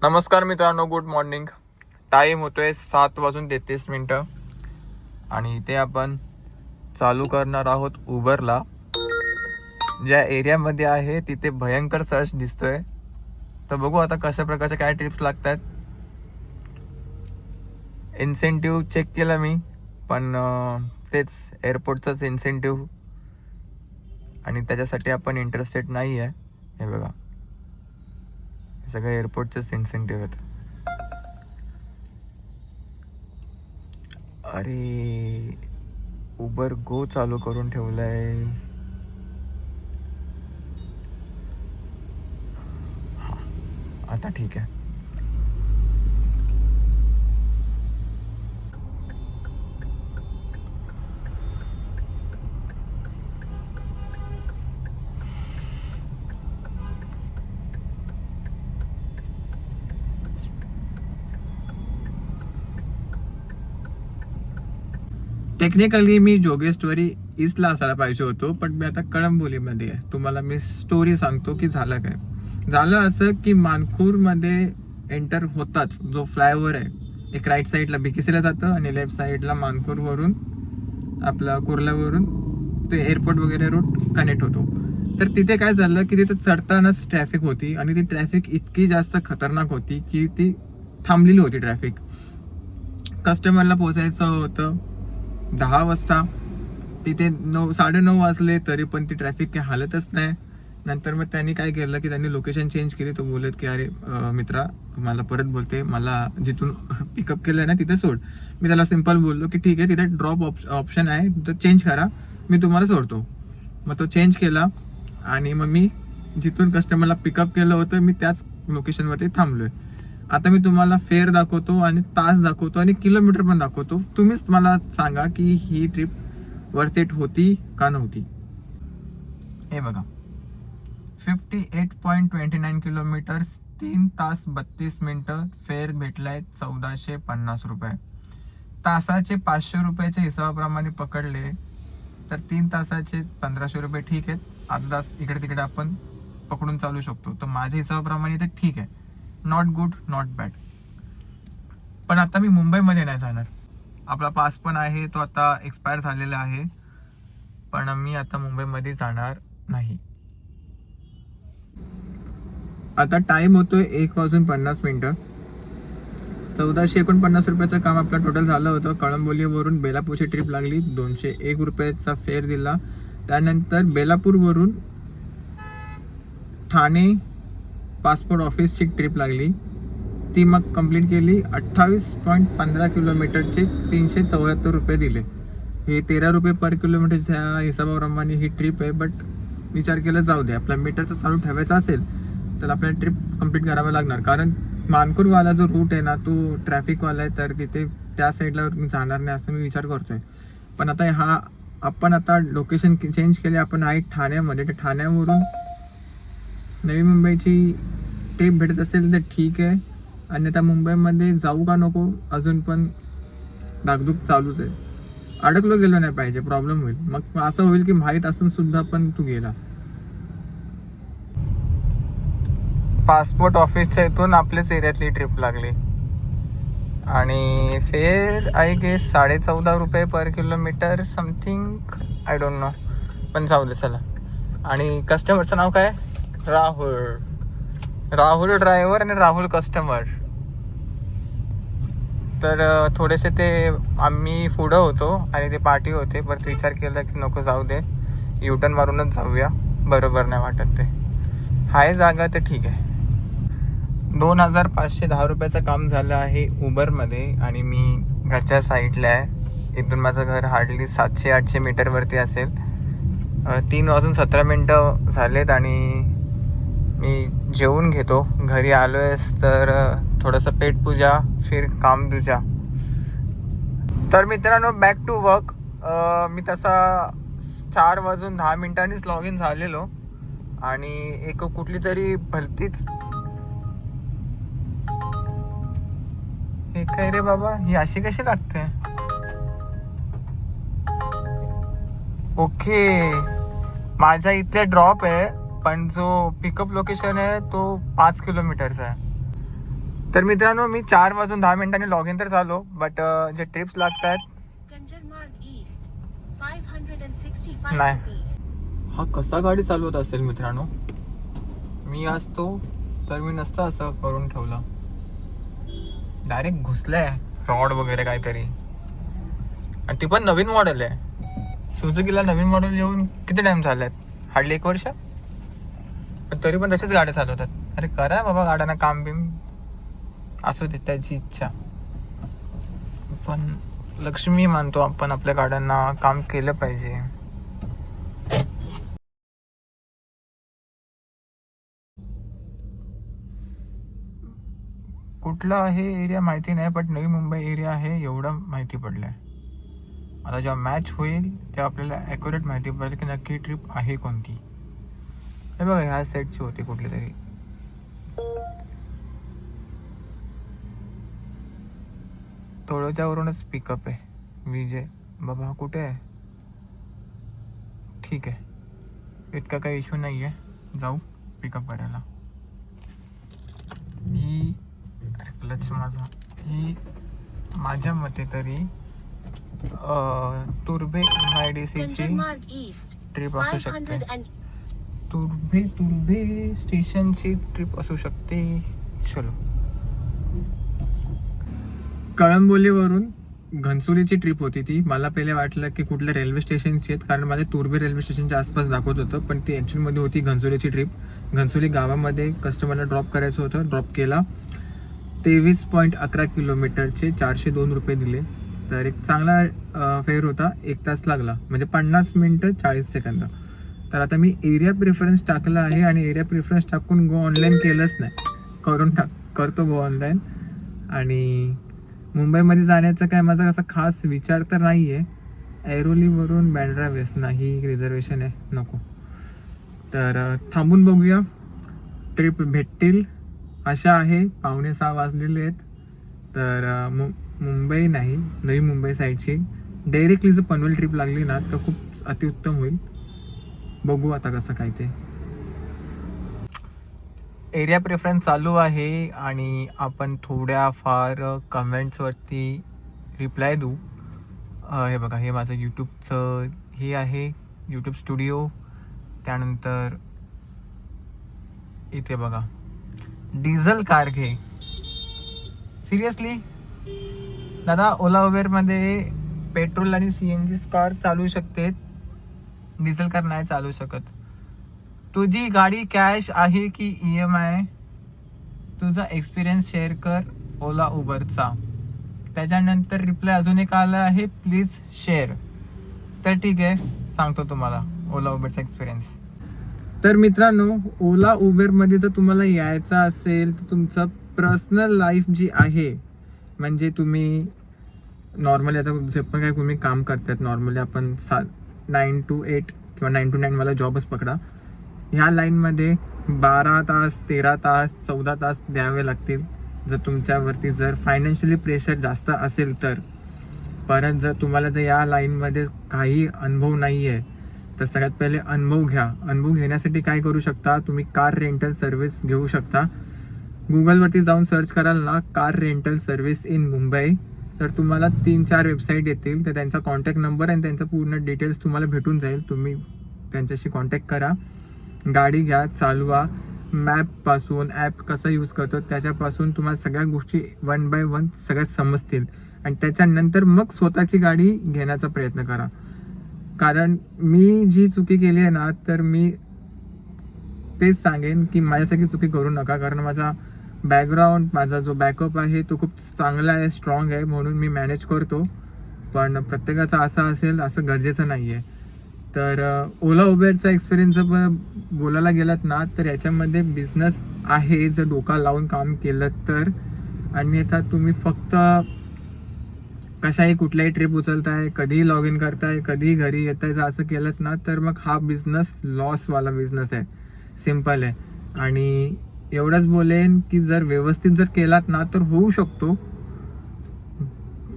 नमस्कार मित्रांनो, good morning. Time होतोय 7:33 आणि इथे आपण चालू करणार आहोत उबरला. ज्या एरियामध्ये आहे तिथे भयंकर सर्च दिसतोय, तर बघू आता कशा प्रकारच्या काय टिप्स लागतात. इन्सेंटिव्ह चेक केला मी, पण तेच एअरपोर्टचंच इन्सेंटिव्ह आणि त्याच्यासाठी आपण इंटरेस्टेड नाही आहे. हे बघा, सगळे एअरपोर्टचेच इन्सेंटिव्ह आहेत. अरे, उबर गो चालू करून ठेवलंय. आता ठीक आहे. टेक्निकली मी जोगेश्वरी ईस्टला असायला पाहिजे होतो, पण मी आता कळंबोलीमध्ये आहे. तुम्हाला मी स्टोरी सांगतो की झालं काय. झालं असं की मानखूरमध्ये एंटर होताच जो फ्लायओव्हर आहे, एक राईट साईडला बीकेसीला जातं आणि लेफ्ट साईडला मानखूरवरून आपला कुर्ल्यावरून ते एअरपोर्ट वगैरे रूट कनेक्ट होतो. तर तिथे काय झालं की तिथे चढतानाच ट्रॅफिक होती आणि ती ट्रॅफिक इतकी जास्त खतरनाक होती की ती थांबलेली होती ट्रॅफिक. कस्टमरला पोचायचं होतं 10 वाजता, तिथे 9:30 वाजले तरी पण ती ट्रॅफिक काही हालतच नाही. नंतर मग त्यांनी काय केलं की त्यांनी लोकेशन चेंज केली. तो बोलत की अरे मित्रा, मला परत बोलते, मला जिथून पिकअप केलं ना तिथे सोड. मी त्याला सिम्पल बोललो की ठीक आहे, तिथे ड्रॉप ऑप्शन आहे, तो चेंज करा, मी तुम्हाला सोडतो. मग तो चेंज केला आणि मग मी जिथून कस्टमरला पिकअप केलं होतं मी त्याच लोकेशनवरती थांबलोय. आता मी तुम्हाला फेअर दाखवतो आणि तास दाखवतो आणि किलोमीटर पण दाखवतो. तुम्हीच मला सांगा की ही ट्रिप वर्थ इट होती का नव्हती. हे बघा, 58.29 किलोमीटर, 3 तास 32 मिनिटं, फेअर भेटलाय 1450 रुपये. तासाचे 500 रुपयाच्या हिशोबाप्रमाणे पकडले तर 3 तासाचे 1500 रुपये ठीक आहेत. अर्धा तास इकडे तिकडे आपण पकडून चालू शकतो. तर माझ्या हिशोबाप्रमाणे ते ठीक आहे, नॉट गुड नॉट बॅड. पण आता मी मुंबईमध्ये नाही जाणार. आपला पास पण आहे, तो आता एक्सपायर झालेला आहे, पण मी आता मुंबईमध्ये जाणार नाही. आता टाइम होतोय 1:50. 1449 रुपयाचं काम आपलं टोटल झालं होतं. कळंबोलीवरून बेलापूरची ट्रिप लागली, 201 रुपयाचा फेअर दिला. त्यानंतर बेलापूरवरून ठाणे पासपोर्ट ऑफिसची ट्रिप लागली, ती मग कंप्लीट केली. 28.15 किलोमीटरचे 374 रुपये दिले. हे 13 रुपये पर किलोमीटरच्या हिशोबाप्रमाणे ही ट्रिप आहे. बट विचार केला, जाऊ दे, आपला मीटरचं चालू ठेवायचा असेल तर आपल्याला ट्रिप कंप्लीट करावं लागणार. कारण मानखूरवाला जो रूट आहे ना, तो ट्रॅफिकवाला आहे, तर तिथे त्या साईडला मी जाणार नाही असं मी विचार करतोय. पण आता आपण आता लोकेशन चेंज केले, आपण आहे ठाण्यामध्ये. तर ठाण्यावरून नवी मुंबईची ट्रिप भेटत असेल तर ठीक आहे, अन्यथा मुंबईमध्ये जाऊ का नको अजून पण धाकधूक चालूच आहे. अडकलो गेलो नाही पाहिजे, प्रॉब्लेम होईल. मग असं होईल की माहीत असून सुद्धा पण तू गेला. पासपोर्ट ऑफिसच्या इथून आपल्याच एरियातली ट्रिप लागली आणि फेअर आय गेस 14.5 रुपये per kilometre something, I don't know, पण जाऊ दे चला. आणि कस्टमरचं नाव काय? राहुल ड्रायव्हर आणि राहुल कस्टमर. तर थोडेसे ते आम्ही पुढं होतो आणि ते पार्टी होते, परत विचार केला की नको, जाऊ दे, युटर्न मारूनच जाऊया, बरोबर नाही वाटत ते. हाय जागा तर ठीक आहे. 2510 रुपयाचं काम झालं आहे उबरमध्ये आणि मी घरच्या साईडला आहे. इथून माझं घर हार्डली 700-800 मीटरवरती असेल. 3:17 झालेत आणि मी जेवून घेतो. घरी आलो आहेस तर थोडंसं पेटपूजा, फिर काम दूजा. तर मित्रांनो, बॅक टू वर्क. मी तसा 4:10 लॉग इन झालेलो आणि एक कुठली तरी भलतीच, हे काय रे बाबा, ही अशी कशी लागते? ओके, माझ्या इथले ड्रॉप आहे, पण जो पिकअप लोकेशन आहे तो 5 किलोमीटरचा आहे. तर मित्रांनो मी 4:10 लॉग इन तर झालो, बट जे ट्रिप्स लागतात नाही. हा कसा गाडी चालवत असेल मित्रांनो, मी असतो तर मी नसतं असं करून ठेवलं. डायरेक्ट घुसलंय रॉड वगैरे काहीतरी, आणि ती पण नवीन मॉडेल आहे. सुझुकीला नवीन मॉडेल येऊन किती टाइम झालाय? हार्डली 1 वर्ष. पण तरी पण तशाच गाड्या चालवतात. अरे करा बाबा गाड्यांना काम बिम, असू दे त्याची इच्छा. पण लक्ष्मी मानतो आपण, आपल्या गाड्यांना काम केलं पाहिजे. कुठला आहे एरिया माहिती नाही, बट नवी मुंबई एरिया आहे एवढं माहिती पडलंय. आता जेव्हा मॅच होईल तेव्हा आपल्याला ॲक्युरेट माहिती पडेल की नक्की ट्रिप आहे कोणती. हे बघा ह्या सेटची होती कुठली तरी. तोळच्यावरूनच पिकअप आहे विजय बाबा. कुठे आहे? ठीक आहे, इतका काही इश्यू नाही आहे, जाऊ पिकअप करायला. ही क्लच माझा, ही माझ्या मते तरी तुर्भे MIDCची ट्रिप असू शकते. तुर्भे स्टेशनची ट्रिप असू शकते. चलो. कळंबोलीवरून घनसोलीची ट्रिप होती ती. मला पहिले वाटलं की कुठल्या रेल्वे स्टेशनची आहेत, कारण मला तुर्भे रेल्वे स्टेशनच्या आसपास दाखवत होतं, पण ती ॲक्च्युअलमध्ये होती घनसोलीची ट्रिप. घनसोली गावामध्ये कस्टमरला ड्रॉप करायचं होतं. ड्रॉप केला. 23.11 किलोमीटरचे 402 रुपये दिले. तर एक चांगला फेअर होता. 1 तास लागला, म्हणजे 50 मिनटं 40 सेकंद. तर आता मी एरिया प्रिफरन्स टाकला आहे, आणि एरिया प्रिफरन्स टाकून गो ऑनलाईन केलंच नाही, करतो गो ऑनलाईन. आणि मुंबईमध्ये जाण्याचा काय माझा असा खास विचार तर नाही आहे. ऐरोलीवरून बँड्रा वेस्ट नाही रिझर्वेशन आहे, नको. तर थांबून बघूया, ट्रिप भेटतील अशा आहे. 5:45 वाजलेले आहेत. तर मुंबई नाही, नवी मुंबई साईडची डायरेक्टली जर पनवेल ट्रिप लागली ना तर खूप अतिउत्तम होईल. बघू आता कसं काय ते. एरिया प्रेफरन्स चालू आहे, आणि आपण थोड्याफार कमेंट्सवरती रिप्लाय देऊ. हे बघा, हे माझं यूट्यूबचं हे आहे, यूट्यूब स्टुडिओ. त्यानंतर इथे बघा, डिझेल कार घे. सिरियसली दादा, ओला उबेरमध्ये पेट्रोल आणि CNG कार चालू शकते, डिझेल कार नाही चालू शकत. तुझी गाडी कॅश आहे की EMI? तुझा एक्सपिरियन्स शेअर कर ओला उबरचा. त्याच्यानंतर रिप्लाय अजून एक आला आहे, प्लीज शेअर. तर ठीक आहे, सांगतो तुम्हाला ओला उबरचा एक्सपिरियन्स. तर मित्रांनो, ओला उबेरमध्ये जर तुम्हाला यायचं असेल तर तुमचं पर्सनल लाईफ जी आहे, म्हणजे तुम्ही नॉर्मली आता जे पण काय तुम्ही काम करतात, नॉर्मली आपण 9 to 8 किंवा 9 to 9 मला जॉबच पकडा, ह्या लाईनमध्ये 12 तास 13 तास 14 तास द्यावे लागतील. जर तुमच्यावरती जर फायनान्शियली प्रेशर जास्त असेल तर. परत जर तुम्हाला जर या लाईनमध्ये काही अनुभव नाही आहे तर सगळ्यात पहिले अनुभव घ्या. अनुभव घेण्यासाठी काय करू शकता, तुम्ही कार रेंटल सर्व्हिस घेऊ शकता. गुगलवरती जाऊन सर्च कराल ना, car rental service in Mumbai, तर तुम्हाला 3-4 वेबसाईट येतील. तर त्यांचा कॉन्टॅक्ट नंबर आणि त्यांचा पूर्ण डिटेल्स तुम्हाला भेटून जाईल. तुम्ही त्यांच्याशी कॉन्टॅक्ट करा, गाडी घ्या, चालवा. मॅपपासून ॲप कसा यूज करतो त्याच्यापासून तुम्हाला सगळ्या गोष्टी 1 by 1 सगळ्या समजतील. आणि त्याच्यानंतर मग स्वतःची गाडी घेण्याचा प्रयत्न करा. कारण मी जी चुकी केली आहे ना, तर मी तेच सांगेन की माझ्यासारखी चुकी करू नका. कारण माझा बॅकग्राऊंड, माझा जो बॅकअप आहे तो खूप चांगला आहे, स्ट्रॉंग आहे, म्हणून मी मॅनेज करतो. पण प्रत्येकाचा असा असेल असं गरजेचं नाही आहे. तर ओला उबेरचा एक्सपिरियन्स जर बोलायला गेलात ना, तर याच्यामध्ये बिझनेस आहे जर डोका लावून काम केलं तर. अन्यथा तुम्ही फक्त कशाही कुठल्याही ट्रिप उचलताय, कधीही लॉग इन करताय, कधीही घरी येताय, जर असं केलं ना तर मग हा बिझनेस लॉसवाला बिझनेस आहे. सिम्पल आहे. आणि एवढंच बोलेन की जर व्यवस्थित जर केलात ना तर होऊ शकतो.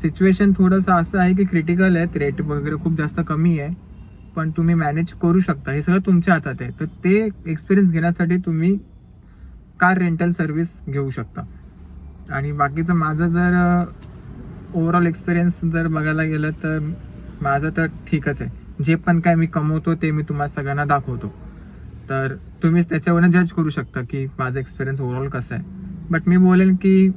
सिच्युएशन थोडंसं असं आहे की क्रिटिकल आहे, रेट वगैरे खूप जास्त कमी आहे, पण तुम्ही मॅनेज करू शकता. हे सगळं तुमच्या हातात आहे. तर ते एक्सपिरियन्स घेण्यासाठी तुम्ही कार रेंटल सर्व्हिस घेऊ शकता. आणि बाकीचं माझं जर ओव्हरऑल एक्सपिरियन्स जर बघायला गेलं तर माझं तर ठीकच आहे. जे पण काय मी कमवतो ते मी तुम्हाला सगळ्यांना दाखवतो, तर तुम्हीच त्याच्यावरून जज करू शकता की माझा एक्सपिरियन्स ओव्हरऑल कसा आहे. बट मी बोलेन की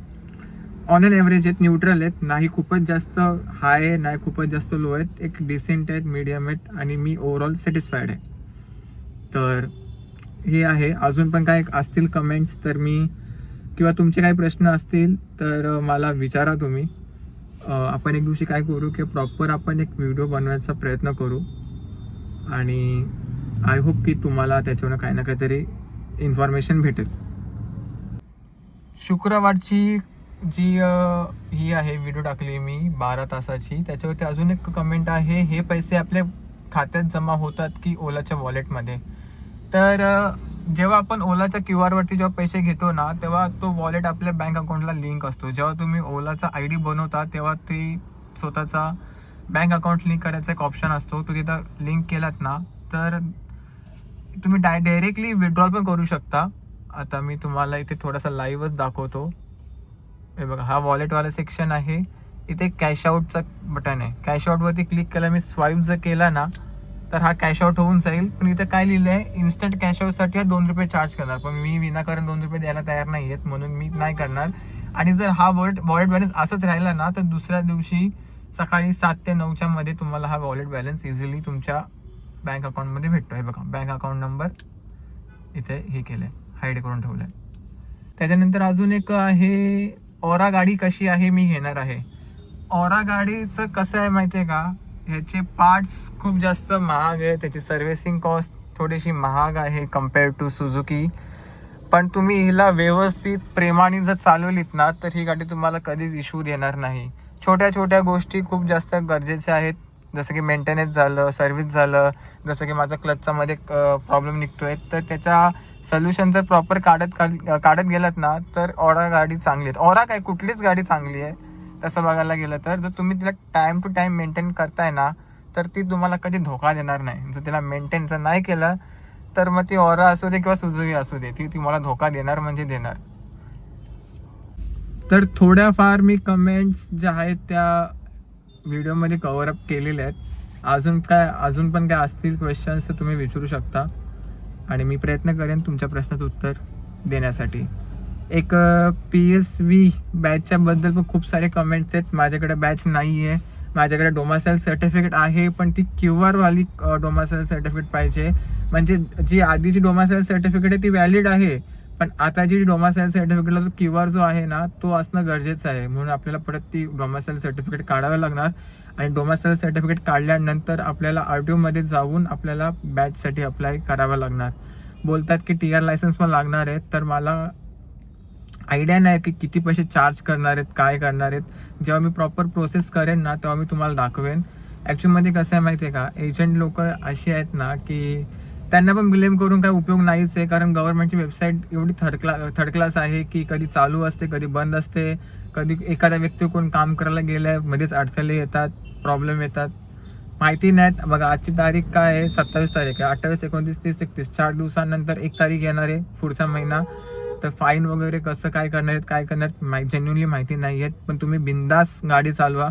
ऑन अन ॲव्हरेज आहेत, न्यूट्रल आहेत, नाही खूपच जास्त हाय आहे नाही खूपच जास्त लो आहेत, एक डिसेंट आहेत, मीडियम आहेत आणि मी ओव्हरऑल सॅटिस्फाईड आहे. तर हे आहे. अजून पण काय असतील कमेंट्स तर मी किंवा तुमचे काही प्रश्न असतील तर मला विचारा तुम्ही. आपण एक दिवशी काय करू की प्रॉपर आपण एक व्हिडिओ बनवायचा प्रयत्न करू आणि आय होप की तुम्हाला त्याच्यावरून काही ना काहीतरी इन्फॉर्मेशन भेटेल. शुक्रवारची जी ही आहे व्हिडिओ टाकली मी 12 तासाची, त्याच्यावरती अजून एक कमेंट आहे, हे पैसे आपल्या खात्यात जमा होतात की ओलाच्या वॉलेटमध्ये. तर जेव्हा आपण ओलाच्या QR वरती जेव्हा पैसे घेतो ना तेव्हा तो वॉलेट आपल्या बँक अकाउंटला लिंक असतो. जेव्हा तुम्ही ओलाचा ID बनवता तेव्हा ती स्वतःचा बँक अकाउंट लिंक करायचा एक ऑप्शन असतो. तो तिथं लिंक केलात ना तर तुम्ही डायरेक्टली विड्रॉल पण करू शकता. आता मी तुम्हाला इथे थोडासा लाईव्हच दाखवतो. हे बघा, हा वॉलेटवाला सेक्शन आहे. इथे कॅश आउटचं बटन आहे. कॅश आउटवरती क्लिक केलं, मी स्वाईप जर केला ना तर हा कॅश आउट होऊन जाईल. पण इथं काय लिहिलं आहे, इन्स्टंट कॅश आउटसाठी हा ₹2 चार्ज करणार. पण मी विनाकारण ₹2 द्यायला तयार नाही आहेत, म्हणून मी नाही करणार. आणि जर हा वॉलेट बॅलन्स असंच राहिला ना तर दुसऱ्या दिवशी सकाळी 7 ते 9च्या मध्ये तुम्हाला हा वॉलेट बॅलन्स इझिली तुमच्या बँक अकाउंटमध्ये भेटतो. हे बघा, बँक अकाउंट नंबर इथे हे केलं आहे, हाईड करून ठेवलं आहे. त्याच्यानंतर अजून एक आहे, ओरा गाडी कशी आहे मी घेणार आहे. ओरा गाडीचं कसं आहे माहिती आहे का, ह्याचे पार्ट्स खूप जास्त महाग आहे, त्याची सर्व्हिसिंग कॉस्ट थोडीशी महाग आहे कम्पेअर टू सुझुकी. पण तुम्ही हिला व्यवस्थित प्रेमाने जर चालवलीत ना तर ही गाडी तुम्हाला कधीच इश्यू देणार नाही. छोट्या छोट्या गोष्टी खूप जास्त गरजेच्या आहेत, जसं की मेंटेनन्स झालं, सर्व्हिस झालं, जसं की माझा क्लचचा मध्ये प्रॉब्लेम निघतो आहे तर त्याच्या सोल्युशन जर प्रॉपर काढत गेलात ना तर ओरा गाडी चांगली आहे. ओरा काय कुठलीच गाडी चांगली आहे तसं बघायला गेलं तर. जर तुम्ही तिला टाईम टू टाईम मेंटेन करताय ना तर ती तुम्हाला कधी धोका देणार नाही. जर तिला मेंटेन जर नाही केलं तर मग ती ओरा असू दे किंवा सुझुकी असू दे, ती तुम्हाला धोका देणार म्हणजे देणार. तर थोड्याफार मी कमेंट्स ज्या आहेत त्या व्हिडिओमध्ये कव्हर अप केलेल्या आहेत. अजून पण काय असतील क्वेश्चन्स तर तुम्ही विचारू शकता आणि मी प्रयत्न करेन तुमच्या प्रश्नाचं उत्तर देण्यासाठी. एक PSV बॅचच्या बद्दल पण खूप सारे कमेंट्स आहेत. माझ्याकडे बॅच नाही आहे, माझ्याकडे डोमासाईल सर्टिफिकेट आहे, पण ती QR वाली डोमासाईल सर्टिफिकेट पाहिजे. म्हणजे जी आधीची डोमासाईल सर्टिफिकेट आहे ती व्हॅलिड आहे, पण आता जी डोमासाईल सर्टिफिकेटला जो QR जो आहे ना तो असणं गरजेचं आहे. म्हणून आपल्याला परत ती डोमासाईल सर्टिफिकेट काढावं लागणार आणि डोमासाईल सर्टिफिकेट काढल्यानंतर आपल्याला RTO मध्ये जाऊन आपल्याला बॅचसाठी अप्लाय करावं लागणार. बोलतात की TR लायसन्स पण लागणार आहेत, तर मला आयडिया नाही की किती पैसे चार्ज करणार आहेत, काय करणार आहेत. जेव्हा मी प्रॉपर प्रोसेस करेन ना तेव्हा मी तुम्हाला दाखवेन. ॲक्च्युअलमध्ये कसं आहे माहिती आहे का, एजंट लोक अशी आहेत ना की त्यांना पण ब्लेम करून काय उपयोग नाहीच आहे. कारण गव्हर्नमेंटची वेबसाईट एवढी थर्ड क्लास आहे की कधी चालू असते, कधी बंद असते, कधी एखादा व्यक्ती कोण काम करायला गेल्या मध्येच अडथळे येतात, प्रॉब्लेम येतात, माहिती नाहीत. बघा आजची तारीख काय आहे, 27 तारीख आहे. 28, 29, 30, 31 4 दिवसानंतर 1 तारीख येणार आहे पुढचा महिना. तर फाईन वगैरे कसं काय करणार आहेत, काय करणार आहेत जेन्युनली माहिती नाही आहेत. पण तुम्ही बिंदास गाडी चालवा,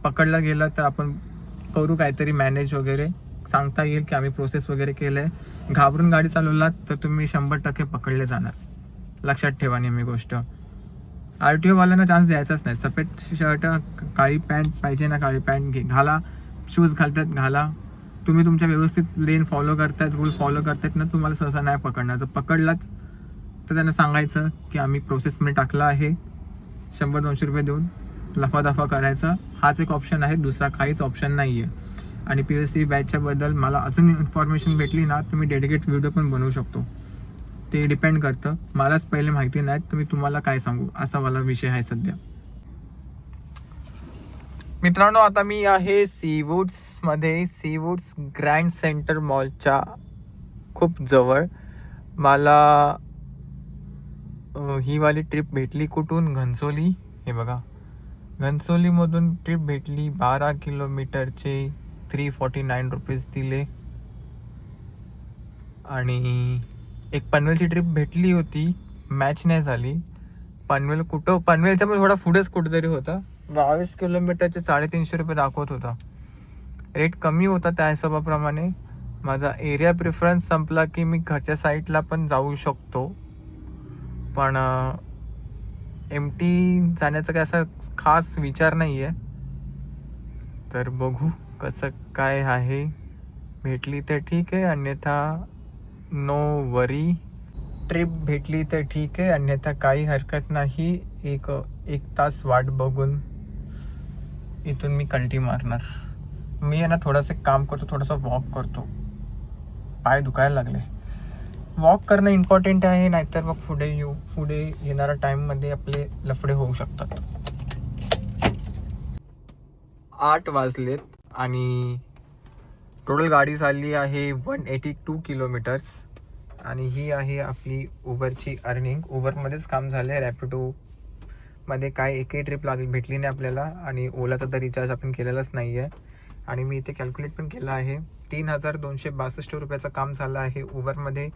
पकडलं गेलं तर आपण करू काहीतरी मॅनेज वगैरे, सांगता येईल की आम्ही प्रोसेस वगैरे केलं आहे. घाबरून गाडी चालवलात तर तुम्ही 100% पकडले जाणार. लक्षात ठेवा नेहमी गोष्ट. RTO वाल्यांना चान्स द्यायचाच नाही. सफेद शर्ट, काळी पॅन्ट पाहिजे ना, काळी पॅन्ट घाला, शूज घालतात घाला. तुम्ही तुमच्या व्यवस्थित लेन फॉलो करतायत, रूल फॉलो करतायत ना, तुम्हाला सहसा नाही पकडणार. जर पकडलाच तर त्यांना सांगायचं की आम्ही प्रोसेसमध्ये टाकला आहे, 100-200 रुपये देऊन लफादफा करायचा. हाच एक ऑप्शन आहे, दुसरा काहीच ऑप्शन नाही आहे. आणि PSV बॅचच्या बद्दल मला अजून इन्फॉर्मेशन भेटली ना तर मी डेडिकेट व्हिडिओ पण बनवू शकतो. ते डिपेंड करतं. मलाच पहिले माहिती नाही तर मी तुम्हाला काय सांगू, असा मला विषय आहे सध्या. मित्रांनो, आता मी आहे सीवूड्समध्ये, सीवूड्स ग्रँड सेंटर मॉलच्या खूप जवळ. मला ही वाली ट्रिप भेटली कुठून, घनसोली. हे बघा, घनसोलीमधून ट्रिप भेटली. 12 किलोमीटरचे 349 रुपीज दिले. आणि एक पनवेलची ट्रिप भेटली होती, मॅच नाही झाली. पनवेल कुठं, पनवेलच्या पण थोडा पुढेच कुठेतरी होता. 22 किलोमीटरचे 350 रुपये दाखवत होता. रेट कमी होता त्या हिशोबाप्रमाणे. माझा एरिया प्रिफरन्स संपला की मी घरच्या साईडला पण जाऊ शकतो, पण MT जाण्याचा काय असा खास विचार नाही आहे. तर बघू कसं काय आहे. भेटली तर ठीक आहे, अन्यथा नो वरी. ट्रिप भेटली तर ठीक आहे, अन्यथा काही हरकत नाही. एक तास वाट बघून इथून मी कल्टी मारणार. मी आहे ना थोडंसं काम करतो, थोडंसं वॉक करतो. पाय दुखायला लागले. वॉक करणं इम्पॉर्टंट आहे, नाहीतर मग पुढे येणाऱ्या टाईममध्ये आपले लफडे होऊ शकतात. 8 वाजलेत आणि टोटल गाडी चालली आहे 182 किलोमीटर्स. आणि ही आहे आपली उबरची अर्निंग. उबरमध्येच काम झालं आहे, रॅपिडोमध्ये काय एकही ट्रिप भेटली नाही आपल्याला. आणि ओलाचा तर रिचार्ज आपण केलेलाच नाही आहे. आणि मी इथे कॅल्क्युलेट पण केलं आहे, 3262 रुपयाचं काम झालं आहे. उबरमध्ये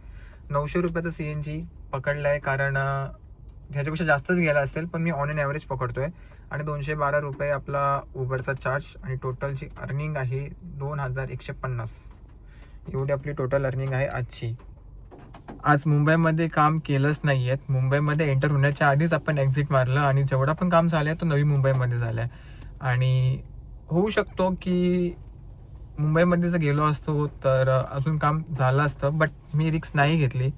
900 रुपयाचं CNG पकडलं आहे, कारण ह्याच्यापेक्षा जास्तच गेला असेल, पण मी ऑन एन ॲव्हरेज पकडतो आहे. आणि 212 रुपये आपला उबरचा चार्ज. आणि टोटलची अर्निंग आहे 2150. एवढी आपली टोटल अर्निंग आहे आजची. आज मुंबईमध्ये काम केलंच नाही आहेत. मुंबईमध्ये एंटर होण्याच्या आधीच आपण एक्झिट मारलं आणि जेवढा पण काम झालं आहे तो नवी मुंबईमध्ये झालं आहे. आणि होऊ शकतो की मुंबईमध्ये जर गेलो असतो तर अजून काम झालं असतं, बट मी रिस्क नाही घेतली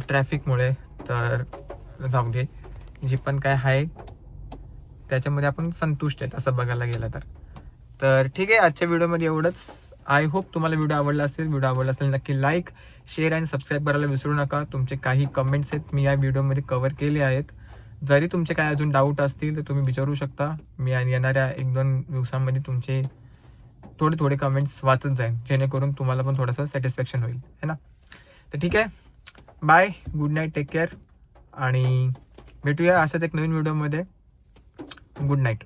ट्रॅफिकमुळे. तर जाऊ दे, जी पण काय आहे त्याच्यामध्ये आपण संतुष्ट आहेत असं बघायला गेलं तर ठीक आहे. आजच्या व्हिडिओमध्ये एवढंच. आय होप तुम्हाला व्हिडिओ आवडला असेल. व्हिडिओ आवडला असेल नक्की लाईक, शेअर आणि सबस्क्राईब करायला विसरू नका. तुमचे काही कमेंट्स आहेत मी या व्हिडिओमध्ये कव्हर केले आहेत. जरी तुमचे काय अजून डाऊट असतील तर तुम्ही विचारू शकता. मी येणाऱ्या 1-2 दिवसांमध्ये तुमचे थोडे कमेंट्स वाचत जाईन, जेणेकरून तुम्हाला पण थोडंसं सॅटिस्फॅक्शन होईल, है ना. तर ठीक आहे, bye, good night, take care आणि भेटूया अशाच एक नवीन व्हिडिओमध्ये. Good night.